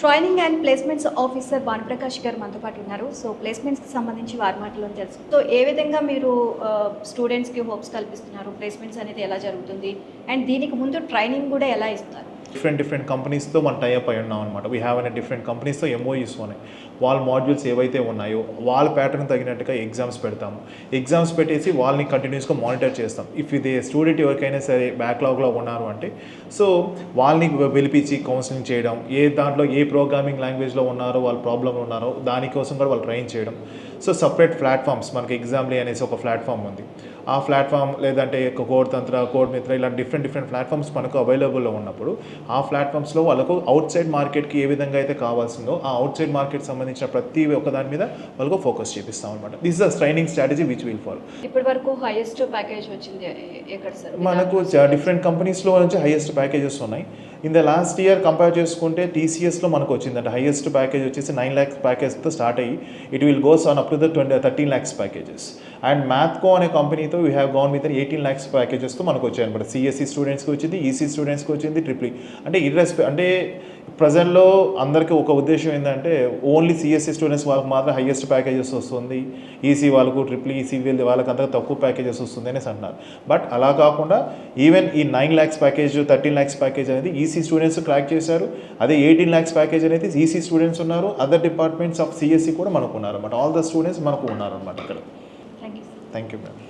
Training and placements officer Bhanuprakash గారు మనతో పాటు ఉన్నారు. సో ప్లేస్మెంట్స్కి సంబంధించి వారి మాటల్లో తెలుసు. సో ఏ విధంగా మీరు స్టూడెంట్స్కి హోప్స్ కల్పిస్తున్నారు, ప్లేస్మెంట్స్ అనేది ఎలా జరుగుతుంది అండ్ దీనికి ముందు ట్రైనింగ్ కూడా ఎలా ఇస్తారు? డిఫరెంట్ కంపెనీస్తో మనం టైఅప్ అయి ఉన్నాం అనమాట. వీ హ్యావ్ అనే డిఫరెంట్ కంపెనీస్తో ఎంఓయూస్ ఉన్నాయి. వాళ్ళ మాడ్యూల్స్ ఏవైతే ఉన్నాయో వాళ్ళ ప్యాటర్న్ తగినట్టుగా ఎగ్జామ్స్ పెడతాము. ఎగ్జామ్స్ పెట్టేసి వాళ్ళని కంటిన్యూస్గా మానిటర్ చేస్తాం. ఇఫ్ ఇది స్టూడెంట్ ఎవరికైనా సరే బ్యాక్లాగ్లో ఉన్నారు అంటే సో వాళ్ళని పిలిపించి కౌన్సిలింగ్ చేయడం, దాంట్లో ఏ ప్రోగ్రామింగ్ లాంగ్వేజ్లో ఉన్నారో వాళ్ళ ప్రాబ్లంలో ఉన్నారో దానికోసం కూడా వాళ్ళు ట్రైన్ చేయడం. సో సపరేట్ ప్లాట్ఫామ్స్ మనకి ఎగ్జామ్లీ అనేసి ఒక ప్లాట్ఫామ్ ఉంది. ఆ ప్లాట్ఫామ్ లేదంటే కోడ్ తంత్ర, కోడ్ మిత్ర ఇలా డిఫరెంట్ ప్లాట్ఫామ్స్ మనకు అవైలబుల్లో ఉన్నప్పుడు ఆ ప్లాట్ఫామ్స్లో వాళ్ళకు అవుట్ సైడ్ మార్కెట్కి ఏ విధంగా అయితే కావాల్సిందో ఆ అవుట్ సైడ్ మార్కెట్ సంబంధించిన ప్రతి ఒక్క దాని మీద వాళ్ళకు ఫోకస్ చేపిస్తాం అనమాట. This the training strategy which will follow. ఇప్పటి వరకు హైయెస్ట్ ప్యాకేజ్ వచ్చింది ఎక్కడ సార్? మనకు డిఫరెంట్ కంపెనీస్లో నుంచి హైయెస్ట్ ప్యాకేజెస్ ఉన్నాయి. In the last year compare చేసుకుంటే టీసీఎస్లో మనకు వచ్చిందంటే హైయెస్ట్ ప్యాకేజ్ వచ్చేసి 9 lakhs ప్యాకేజ్తో స్టార్ట్ అయ్యి it will goes on up to the 13 lakhs packages. And మ్యాథ్కో అనే కంపెనీతో we have gone with 18 lakhs ప్యాకేజెస్తో మనకు వచ్చాయి అనమాట. సిఎస్సి స్టూడెంట్స్కి వచ్చింది, ఈసీ స్టూడెంట్స్కి వచ్చింది, ట్రిపుల్ అంటే అంటే ప్రజెంట్లో అందరికీ ఒక ఉద్దేశం ఏంటంటే ఓన్లీ సిఎస్సి స్టూడెంట్స్ వాళ్ళకి మాత్రం హైయెస్ట్ ప్యాకేజెస్ వస్తుంది, ఈసీ వాళ్ళకు ట్రిపుల్ ఈసీ వాళ్ళకి అంతగా తక్కువ ప్యాకేజెస్ వస్తుంది అనేసి అంటున్నారు. బట్ అలా కాకుండా ఈవెన్ ఈ 9 lakhs ప్యాకేజ్, 13 lakhs ప్యాకేజ్ అనేది ఈసీ స్టూడెంట్స్ క్రాక్ చేశారు. అదే 18 lakhs ప్యాకేజ్ అనేది ఈసీ స్టూడెంట్స్ ఉన్నారు, అదర్ డిపార్ట్మెంట్స్ ఆఫ్ సిఎస్సి కూడా మనకు ఉన్నారు అనమాట. ఆల్ ద స్టూడెంట్స్ మనకు ఉన్నారు అనమాట ఇక్కడ. Thank you. Thank you madam.